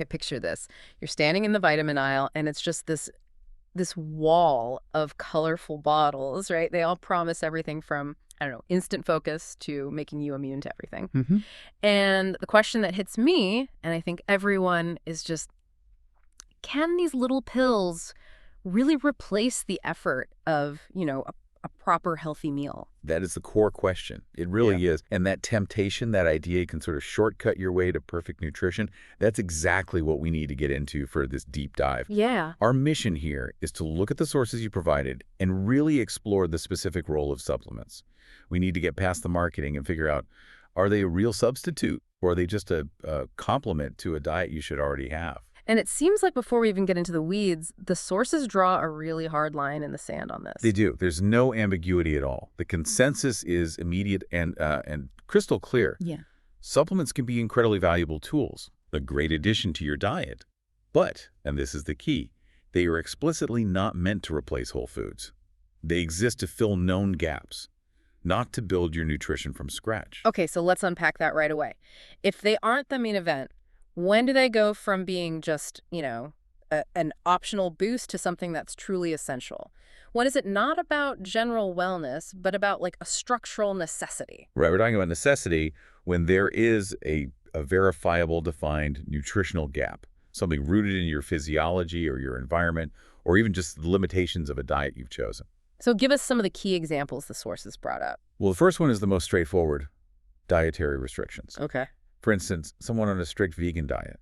I picture this. You're standing in the vitamin aisle, and it's just this wall of colorful bottles, right? They all promise everything from, I don't know, instant focus to making you immune to everything. Mm-hmm. And the question that hits me, and I think everyone, is just, can these little pills really replace the effort of, a proper healthy meal? That is the core question. It really is. And that temptation, that idea you can sort of shortcut your way to perfect nutrition, that's exactly what we need to get into for this deep dive. Yeah. Our mission here is to look at the sources you provided and really explore the specific role of supplements. We need to get past the marketing and figure out, are they a real substitute or are they just a complement to a diet you should already have? And it seems like before we even get into the weeds, the sources draw a really hard line in the sand on this. They do. There's no ambiguity at all. The consensus is immediate and crystal clear. Yeah. Supplements can be incredibly valuable tools, a great addition to your diet. But, and this is the key, they are explicitly not meant to replace whole foods. They exist to fill known gaps, not to build your nutrition from scratch. Okay, so let's unpack that right away. If they aren't the main event, when do they go from being just, an optional boost to something that's truly essential? When is it not about general wellness, but about like a structural necessity? Right, we're talking about necessity when there is a verifiable, defined nutritional gap, something rooted in your physiology or your environment, or even just the limitations of a diet you've chosen. So give us some of the key examples the sources brought up. Well, the first one is the most straightforward, dietary restrictions. Okay. For instance, someone on a strict vegan diet,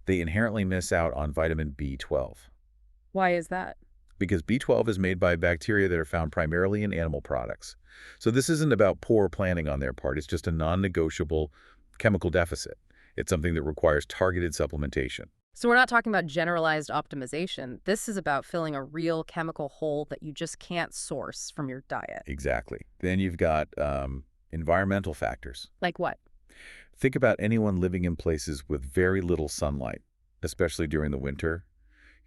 they inherently miss out on vitamin B12. Why is that? Because B12 is made by bacteria that are found primarily in animal products. So this isn't about poor planning on their part. It's just a non-negotiable chemical deficit. It's something that requires targeted supplementation. So we're not talking about generalized optimization. This is about filling a real chemical hole that you just can't source from your diet. Exactly. Then you've got environmental factors. Like what? Think about anyone living in places with very little sunlight, especially during the winter.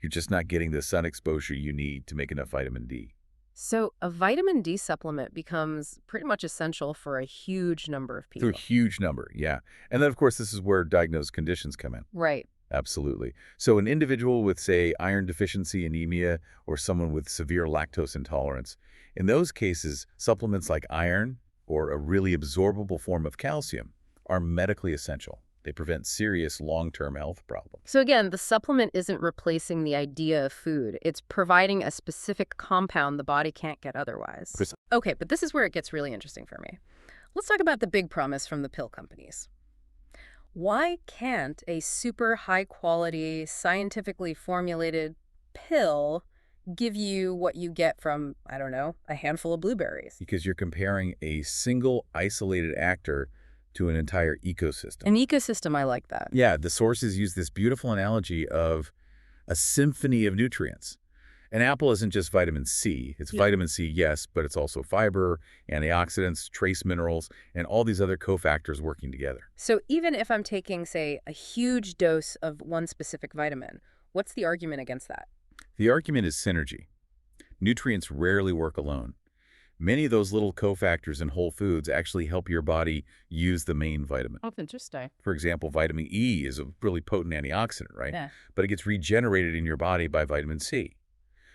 You're just not getting the sun exposure you need to make enough vitamin D. So a vitamin D supplement becomes pretty much essential for a huge number of people. Through a huge number, yeah. And then, of course, this is where diagnosed conditions come in. Right. Absolutely. So an individual with, say, iron deficiency anemia or someone with severe lactose intolerance, in those cases, supplements like iron or a really absorbable form of calcium are medically essential. They prevent serious long-term health problems. So again, the supplement isn't replacing the idea of food. It's providing a specific compound the body can't get otherwise. Okay, but this is where it gets really interesting for me. Let's talk about the big promise from the pill companies. Why can't a super high-quality, scientifically formulated pill give you what you get from, I don't know, a handful of blueberries? Because you're comparing a single isolated actor to an entire ecosystem. An ecosystem, I like that. Yeah, the sources use this beautiful analogy of a symphony of nutrients. An apple isn't just vitamin C. It's vitamin C, yes, but it's also fiber, antioxidants, trace minerals, and all these other cofactors working together. So even if I'm taking, say, a huge dose of one specific vitamin, what's the argument against that? The argument is synergy. Nutrients rarely work alone. Many of those little cofactors in whole foods actually help your body use the main vitamin. Oh, interesting. For example, vitamin E is a really potent antioxidant, right? Yeah. But it gets regenerated in your body by vitamin C.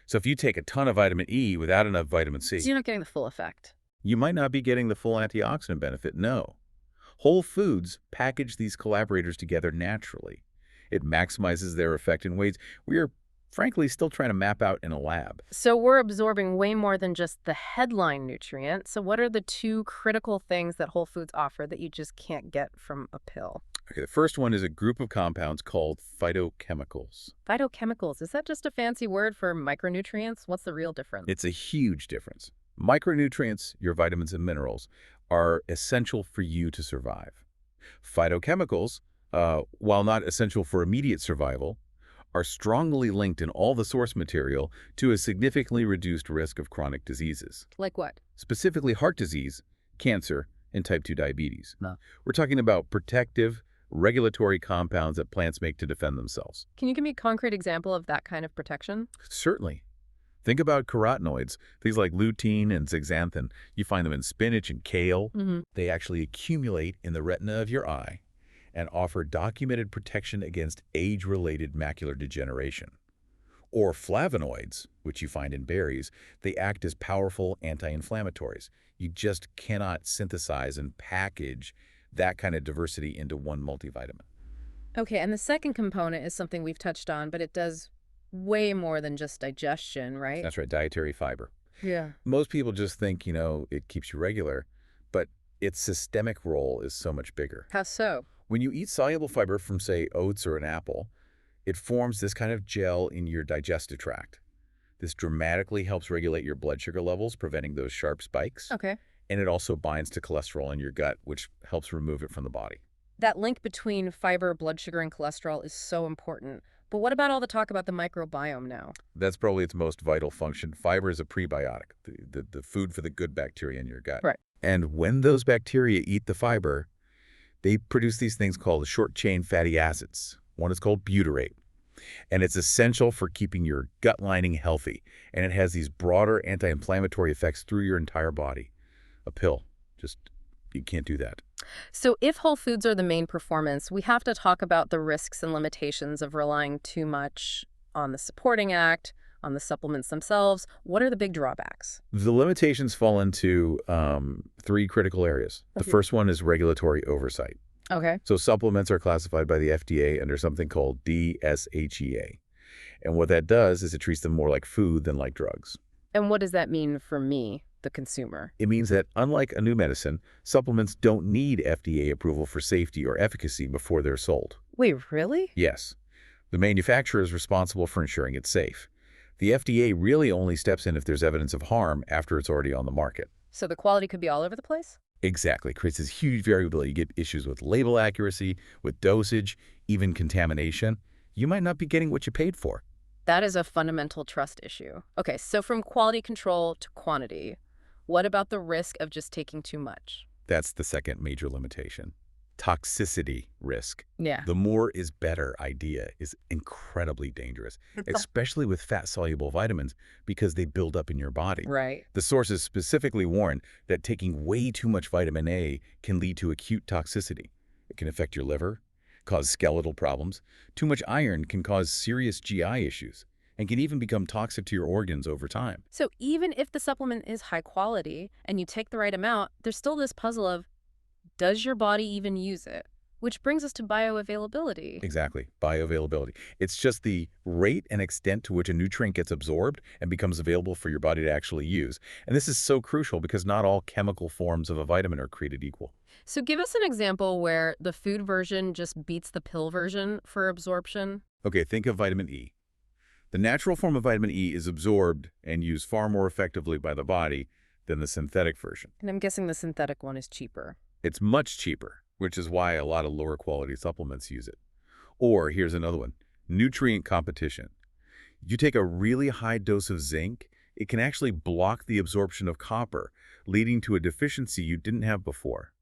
So if you take a ton of vitamin E without enough vitamin C, So you're not getting the full effect. you might not be getting the full antioxidant benefit, no. Whole foods package these collaborators together naturally. It maximizes their effect in ways we are, frankly, still trying to map out in a lab. So we're absorbing way more than just the headline nutrient. So what are the two critical things that whole foods offer that you just can't get from a pill? Okay, the first one is a group of compounds called phytochemicals. Phytochemicals, is that just a fancy word for micronutrients? What's the real difference? It's a huge difference. Micronutrients, your vitamins and minerals, are essential for you to survive. Phytochemicals, while not essential for immediate survival, are strongly linked in all the source material to a significantly reduced risk of chronic diseases. Like what? Specifically heart disease, cancer, and type 2 diabetes. No. We're talking about protective, regulatory compounds that plants make to defend themselves. Can you give me a concrete example of that kind of protection? Certainly. Think about carotenoids, things like lutein and zeaxanthin. You find them in spinach and kale. Mm-hmm. They actually accumulate in the retina of your eye, and offer documented protection against age-related macular degeneration. Or flavonoids, which you find in berries, they act as powerful anti-inflammatories. You just cannot synthesize and package that kind of diversity into one multivitamin. Okay, and the second component is something we've touched on, but it does way more than just digestion, right? That's right, dietary fiber. Yeah. Most people just think, it keeps you regular, but its systemic role is so much bigger. How so? When you eat soluble fiber from, say, oats or an apple, it forms this kind of gel in your digestive tract. This dramatically helps regulate your blood sugar levels, preventing those sharp spikes. Okay. And it also binds to cholesterol in your gut, which helps remove it from the body. That link between fiber, blood sugar, and cholesterol is so important. But what about all the talk about the microbiome now? That's probably its most vital function. Fiber is a prebiotic, the food for the good bacteria in your gut. Right. And when those bacteria eat the fiber, they produce these things called short-chain fatty acids. One is called butyrate. And it's essential for keeping your gut lining healthy. And it has these broader anti-inflammatory effects through your entire body. A pill, you can't do that. So if whole foods are the main performance, we have to talk about the risks and limitations of relying too much on the supporting act, on the supplements themselves. What are the big drawbacks? The limitations fall into 3 critical areas. The first one is regulatory oversight. Okay. So supplements are classified by the FDA under something called DSHEA. And what that does is it treats them more like food than like drugs. And what does that mean for me, the consumer? It means that, unlike a new medicine, supplements don't need FDA approval for safety or efficacy before they're sold. Wait, really? Yes. The manufacturer is responsible for ensuring it's safe. The FDA really only steps in if there's evidence of harm after it's already on the market. So the quality could be all over the place? Exactly. Creates this huge variability. You get issues with label accuracy, with dosage, even contamination. You might not be getting what you paid for. That is a fundamental trust issue. Okay, so from quality control to quantity, what about the risk of just taking too much? That's the second major limitation. Toxicity risk. Yeah. The more is better idea is incredibly dangerous, especially with fat-soluble vitamins because they build up in your body. Right. The sources specifically warn that taking way too much vitamin A can lead to acute toxicity. It can affect your liver, cause skeletal problems. Too much iron can cause serious GI issues and can even become toxic to your organs over time. So even if the supplement is high quality and you take the right amount, there's still this puzzle of, does your body even use it? Which brings us to bioavailability. Exactly, bioavailability. It's just the rate and extent to which a nutrient gets absorbed and becomes available for your body to actually use. And this is so crucial because not all chemical forms of a vitamin are created equal. So give us an example where the food version just beats the pill version for absorption. Okay, think of vitamin E. The natural form of vitamin E is absorbed and used far more effectively by the body than the synthetic version. And I'm guessing the synthetic one is cheaper. It's much cheaper, which is why a lot of lower quality supplements use it. Or here's another one, nutrient competition. You take a really high dose of zinc, it can actually block the absorption of copper, leading to a deficiency you didn't have before.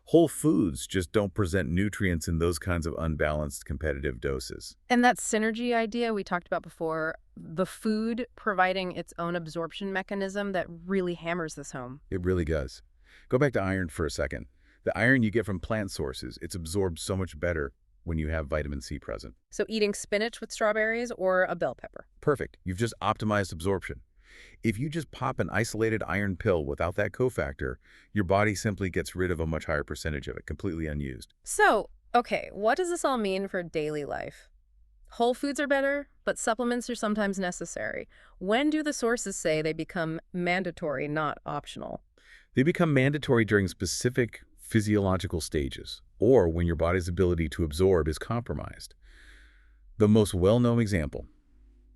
Whole foods just don't present nutrients in those kinds of unbalanced competitive doses. And that synergy idea we talked about before, the food providing its own absorption mechanism, that really hammers this home. It really does. Go back to iron for a second. The iron you get from plant sources, it's absorbed so much better when you have vitamin C present. So eating spinach with strawberries or a bell pepper. Perfect. You've just optimized absorption. If you just pop an isolated iron pill without that cofactor, your body simply gets rid of a much higher percentage of it, completely unused. So, okay, what does this all mean for daily life? Whole foods are better, but supplements are sometimes necessary. When do the sources say they become mandatory, not optional? They become mandatory during specific physiological stages, or when your body's ability to absorb is compromised. The most well-known example,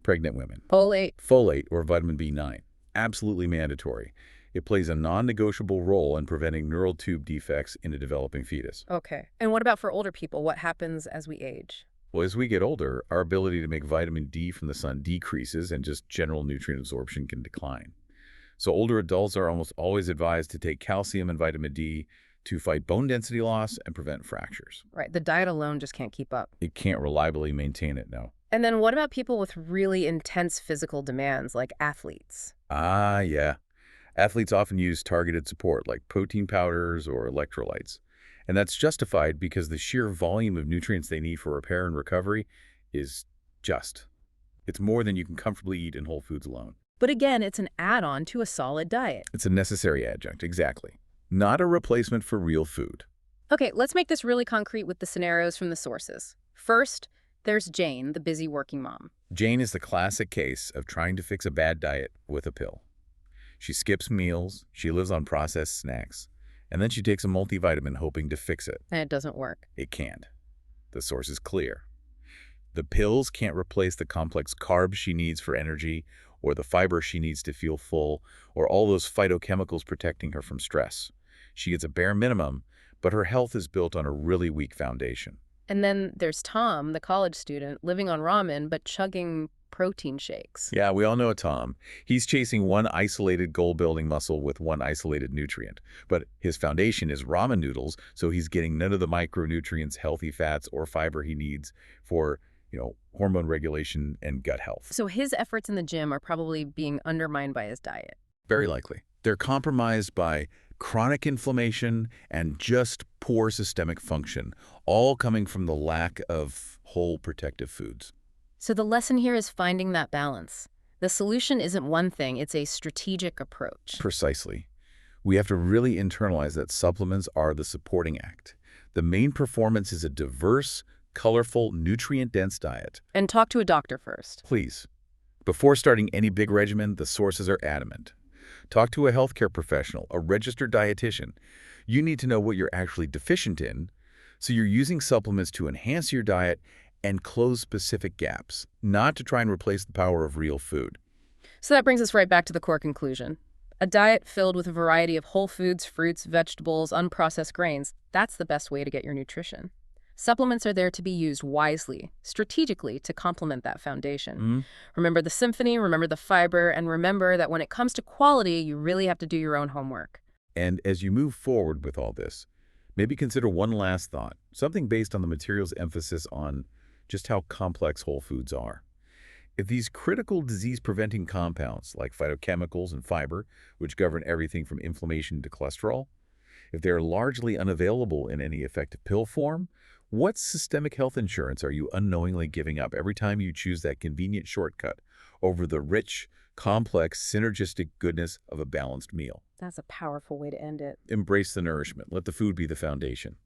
pregnant women. Folate. Folate, or vitamin B9, absolutely mandatory. It plays a non-negotiable role in preventing neural tube defects in a developing fetus. Okay. And what about for older people? What happens as we age? Well, as we get older, our ability to make vitamin D from the sun decreases and just general nutrient absorption can decline. So older adults are almost always advised to take calcium and vitamin D to fight bone density loss and prevent fractures. Right. The diet alone just can't keep up. It can't reliably maintain it, no. And then what about people with really intense physical demands, like athletes? Ah, yeah. Athletes often use targeted support like protein powders or electrolytes. And that's justified because the sheer volume of nutrients they need for repair and recovery is it's more than you can comfortably eat in whole foods alone. But again, it's an add-on to a solid diet. It's a necessary adjunct, exactly. Not a replacement for real food. Okay, let's make this really concrete with the scenarios from the sources. First, there's Jane, the busy working mom. Jane is the classic case of trying to fix a bad diet with a pill. She skips meals, she lives on processed snacks, and then she takes a multivitamin hoping to fix it. And it doesn't work. It can't. The source is clear. The pills can't replace the complex carbs she needs for energy, or the fiber she needs to feel full, or all those phytochemicals protecting her from stress. She gets a bare minimum, but her health is built on a really weak foundation. And then there's Tom, the college student, living on ramen but chugging protein shakes. Yeah, we all know Tom. He's chasing one isolated goal-building muscle with one isolated nutrient. But his foundation is ramen noodles, so he's getting none of the micronutrients, healthy fats, or fiber he needs for, hormone regulation and gut health. So his efforts in the gym are probably being undermined by his diet. Very likely. They're compromised by chronic inflammation and just poor systemic function, all coming from the lack of whole protective foods. So the lesson here is finding that balance. The solution isn't one thing, it's a strategic approach. Precisely. We have to really internalize that supplements are the supporting act. The main performance is a diverse, colorful, nutrient-dense diet. And talk to a doctor first. Please. Before starting any big regimen, the sources are adamant. Talk to a healthcare professional, a registered dietitian. You need to know what you're actually deficient in, so you're using supplements to enhance your diet and close specific gaps, not to try and replace the power of real food. So that brings us right back to the core conclusion. A diet filled with a variety of whole foods, fruits, vegetables, unprocessed grains, that's the best way to get your nutrition. Supplements are there to be used wisely, strategically, to complement that foundation. Remember the symphony, remember the fiber, and remember that when it comes to quality, you really have to do your own homework. And as you move forward with all this, maybe consider one last thought, something based on the material's emphasis on just how complex whole foods are. If these critical disease-preventing compounds, like phytochemicals and fiber, which govern everything from inflammation to cholesterol, if they're largely unavailable in any effective pill form, what systemic health insurance are you unknowingly giving up every time you choose that convenient shortcut over the rich, complex, synergistic goodness of a balanced meal? That's a powerful way to end it. Embrace the nourishment. Let the food be the foundation.